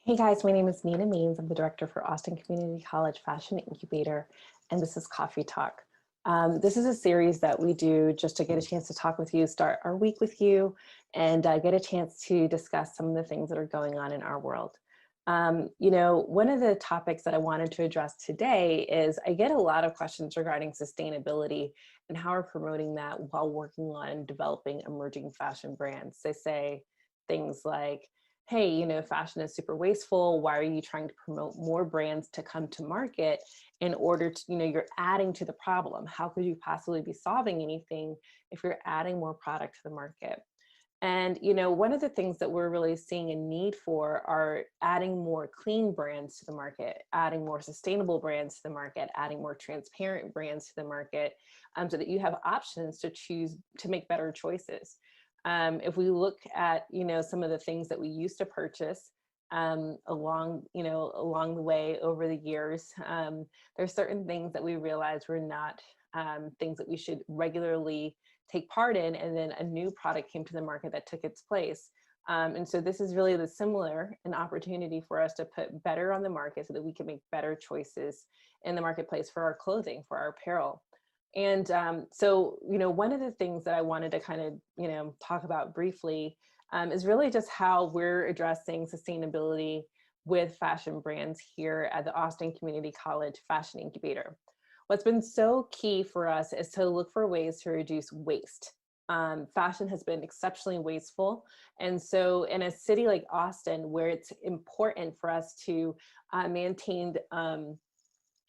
Hey guys, my name is Nina Means. I'm the director for Austin Community College Fashion Incubator, and this is Coffee Talk. This is a series that we do just to get a chance to talk with you, start our week with you, and get a chance to discuss some of the things that are going on in our world. One of the topics that I wanted to address today is I get a lot of questions regarding sustainability and how we're promoting that while working on developing emerging fashion brands. They say things like, hey, fashion is super wasteful. Why are you trying to promote more brands to come to market in order to, you're adding to the problem. How could you possibly be solving anything if you're adding more product to the market? And, one of the things that we're really seeing a need for are adding more clean brands to the market, adding more sustainable brands to the market, adding more transparent brands to the market, so that you have options to choose to make better choices. If we look at, some of the things that we used to purchase along the way over the years, there's certain things that we realized were not things that we should regularly take part in, and then a new product came to the market that took its place. And so this is really an opportunity for us to put better on the market so that we can make better choices in the marketplace for our clothing, for our apparel. And one of the things that I wanted to kind of, talk about briefly is really just how we're addressing sustainability with fashion brands here at the Austin Community College Fashion Incubator. What's been so key for us is to look for ways to reduce waste. Fashion has been exceptionally wasteful. And so in a city like Austin, where it's important for us to maintain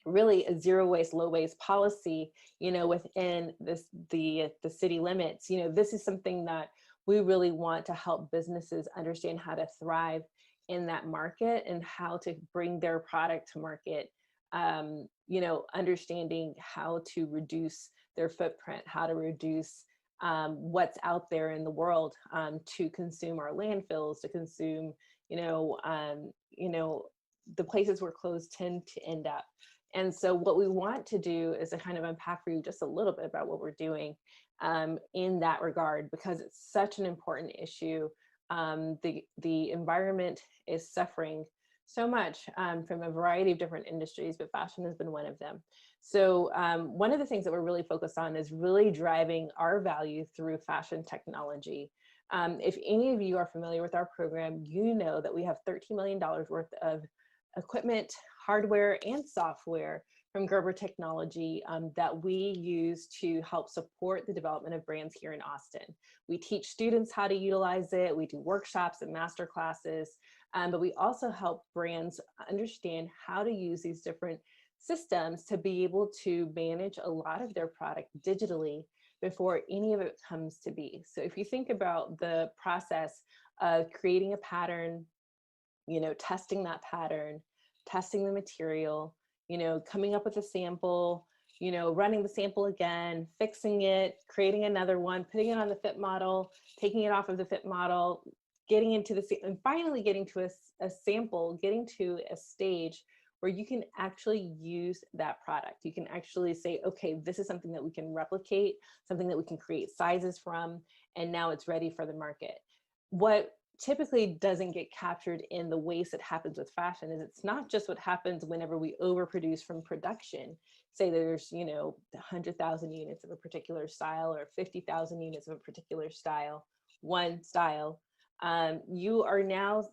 really a zero waste, low waste policy, within the city limits, this is something that we really want to help businesses understand how to thrive in that market and how to bring their product to market, understanding how to reduce their footprint, how to reduce what's out there in the world, to consume our landfills, to consume, the places where clothes tend to end up. And so what we want to do is to kind of unpack for you just a little bit about what we're doing in that regard, because it's such an important issue. The environment is suffering so much from a variety of different industries, but fashion has been one of them. So one of the things that we're really focused on is really driving our value through fashion technology. If any of you are familiar with our program, you know that we have $13 million worth of equipment, hardware, and software from Gerber Technology that we use to help support the development of brands here in Austin. We teach students how to utilize it. We do workshops and master classes, but we also help brands understand how to use these different systems to be able to manage a lot of their product digitally before any of it comes to be. So if you think about the process of creating a pattern, testing that pattern, testing the material, coming up with a sample, running the sample again, fixing it, creating another one, putting it on the fit model, taking it off of the fit model, getting into and finally getting to a sample, getting to a stage where you can actually use that product. You can actually say, okay, this is something that we can replicate, something that we can create sizes from, and now it's ready for the market. What typically doesn't get captured in the waste that happens with fashion is it's not just what happens whenever we overproduce from production. Say there's, 100,000 units of a particular style or 50,000 units of a particular style, one style. You are now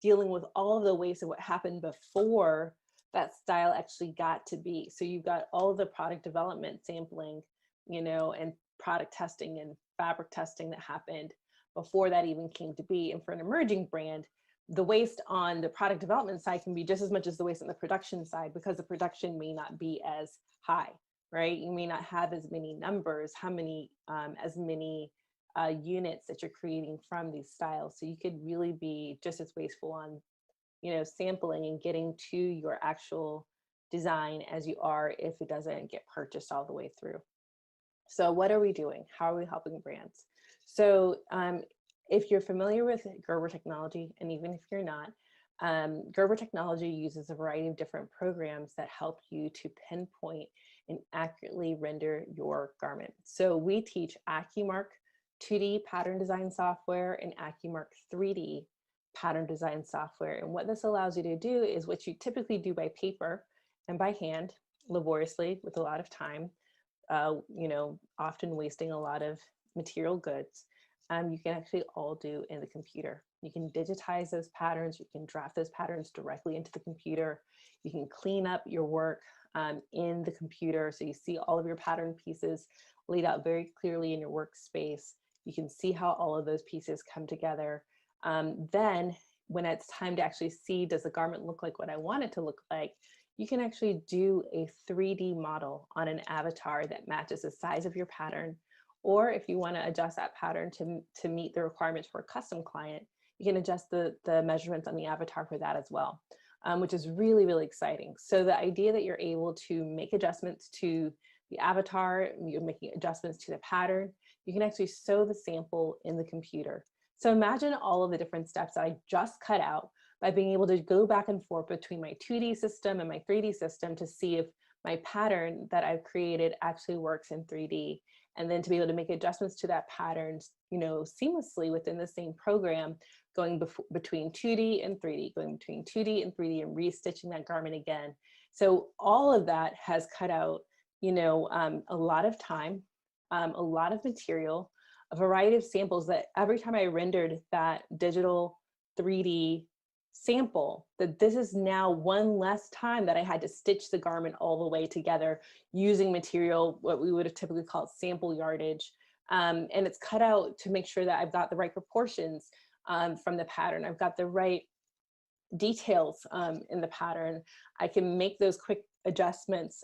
dealing with all of the waste of what happened before that style actually got to be. So you've got all of the product development, sampling, and product testing and fabric testing that happened before that even came to be. And for an emerging brand, the waste on the product development side can be just as much as the waste on the production side, because the production may not be as high, right? You may not have as many numbers, as many units that you're creating from these styles. So you could really be just as wasteful on, sampling and getting to your actual design as you are if it doesn't get purchased all the way through. So what are we doing? How are we helping brands? So if you're familiar with Gerber Technology, and even if you're not, Gerber Technology uses a variety of different programs that help you to pinpoint and accurately render your garment. So we teach AccuMark 2D pattern design software and AccuMark 3D pattern design software. And what this allows you to do is what you typically do by paper and by hand, laboriously with a lot of time, often wasting a lot of material goods. You can actually all do in the computer. You can digitize those patterns. You can draft those patterns directly into the computer. You can clean up your work in the computer. So you see all of your pattern pieces laid out very clearly in your workspace. You can see how all of those pieces come together. Then when it's time to actually see, does the garment look like what I want it to look like? You can actually do a 3D model on an avatar that matches the size of your pattern. Or if you want to adjust that pattern to meet the requirements for a custom client, you can adjust the measurements on the avatar for that as well, which is really, really exciting. So the idea that you're able to make adjustments to the avatar, you're making adjustments to the pattern, you can actually sew the sample in the computer. So imagine all of the different steps that I just cut out by being able to go back and forth between my 2D system and my 3D system to see if my pattern that I've created actually works in 3D. And then to be able to make adjustments to that pattern, seamlessly within the same program, going between 2D and 3D, going between 2D and 3D and restitching that garment again. So all of that has cut out, a lot of time, a lot of material, a variety of samples that every time I rendered that digital 3D sample, that this is now one less time that I had to stitch the garment all the way together using material, what we would have typically called sample yardage. And it's cut out to make sure that I've got the right proportions from the pattern. I've got the right details in the pattern. I can make those quick adjustments.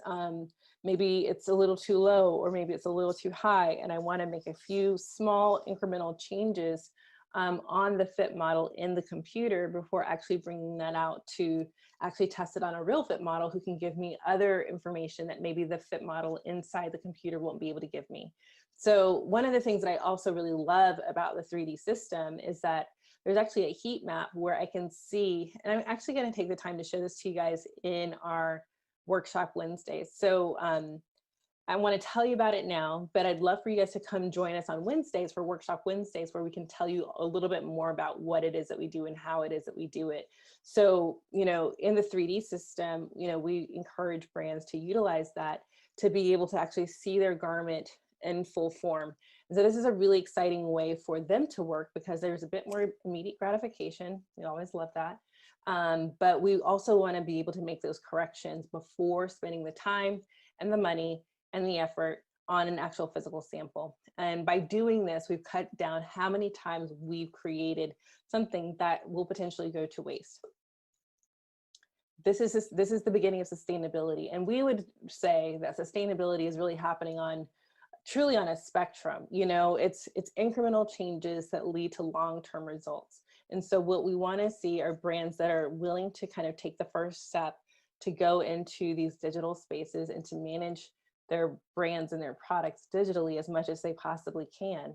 Maybe it's a little too low, or maybe it's a little too high, and I want to make a few small incremental changes on the fit model in the computer before actually bringing that out to actually test it on a real fit model who can give me other information that maybe the fit model inside the computer won't be able to give me. So one of the things that I also really love about the 3D system is that there's actually a heat map where I can see, and I'm actually going to take the time to show this to you guys in our workshop Wednesdays. So I want to tell you about it now, but I'd love for you guys to come join us on Wednesdays for Workshop Wednesdays, where we can tell you a little bit more about what it is that we do and how it is that we do it. So, in the 3D system, we encourage brands to utilize that to be able to actually see their garment in full form. And so this is a really exciting way for them to work because there's a bit more immediate gratification. We always love that. But we also want to be able to make those corrections before spending the time and the money and the effort on an actual physical sample. And by doing this, we've cut down how many times we've created something that will potentially go to waste. This is the beginning of sustainability. And we would say that sustainability is really happening truly on a spectrum. It's incremental changes that lead to long-term results. And so what we want to see are brands that are willing to kind of take the first step to go into these digital spaces and to manage their brands and their products digitally as much as they possibly can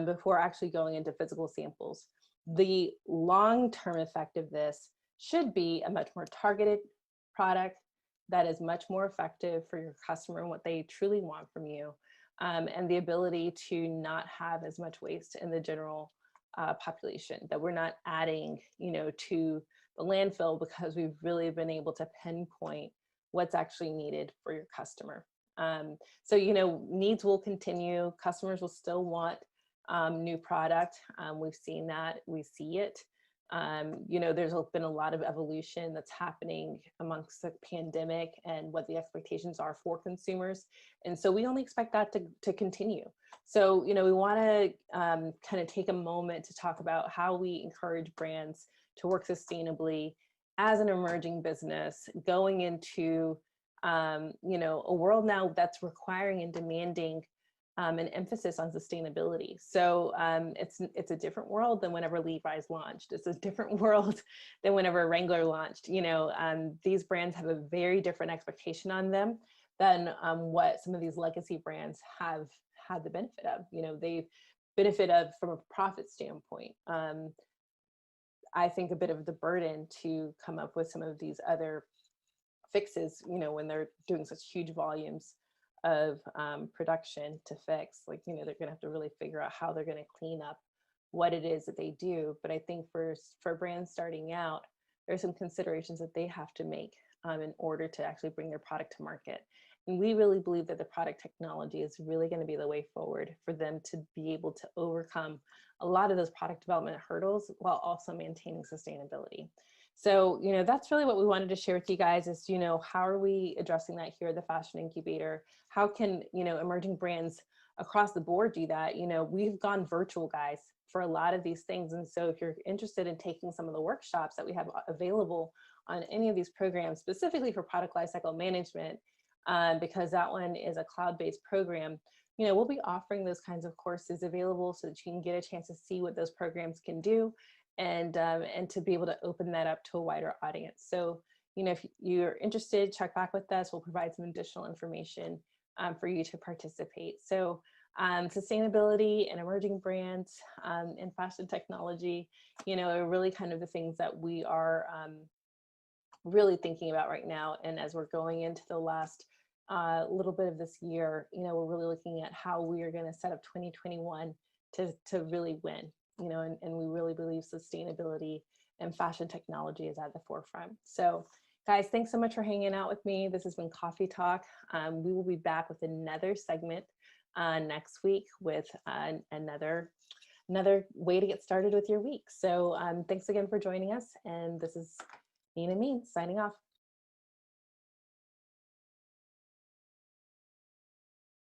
before actually going into physical samples. The long-term effect of this should be a much more targeted product that is much more effective for your customer and what they truly want from you, and the ability to not have as much waste in the general population, that we're not adding, to the landfill because we've really been able to pinpoint what's actually needed for your customer. So, needs will continue. Customers will still want new product. We've seen that, we see it. There's been a lot of evolution that's happening amongst the pandemic and what the expectations are for consumers. And so we only expect that to continue. So, we want to kind of take a moment to talk about how we encourage brands to work sustainably as an emerging business going into a world now that's requiring and demanding an emphasis on sustainability. So it's a different world than whenever Levi's launched. It's a different world than whenever Wrangler launched. These brands have a very different expectation on them than what some of these legacy brands have had the benefit of. They've benefited from a profit standpoint. I think a bit of the burden to come up with some of these other fixes, when they're doing such huge volumes of production to fix, they're going to have to really figure out how they're going to clean up what it is that they do. But I think for brands starting out, there's some considerations that they have to make in order to actually bring their product to market. And we really believe that the product technology is really going to be the way forward for them to be able to overcome a lot of those product development hurdles while also maintaining sustainability. So, that's really what we wanted to share with you guys is, how are we addressing that here at the Fashion Incubator? How can, emerging brands across the board do that? We've gone virtual, guys, for a lot of these things. And so if you're interested in taking some of the workshops that we have available on any of these programs, specifically for product lifecycle management, because that one is a cloud-based program, we'll be offering those kinds of courses available so that you can get a chance to see what those programs can do and to be able to open that up to a wider audience. So, if you're interested, check back with us. We'll provide some additional information for you to participate. So sustainability and emerging brands and fashion technology, are really kind of the things that we are really thinking about right now. And as we're going into the last little bit of this year, we're really looking at how we are going to set up 2021 to really win, and we really believe sustainability and fashion technology is at the forefront. So guys, thanks so much for hanging out with me. This has been Coffee Talk. We will be back with another segment next week with another way to get started with your week. So thanks again for joining us. And this is Nina Mean signing off.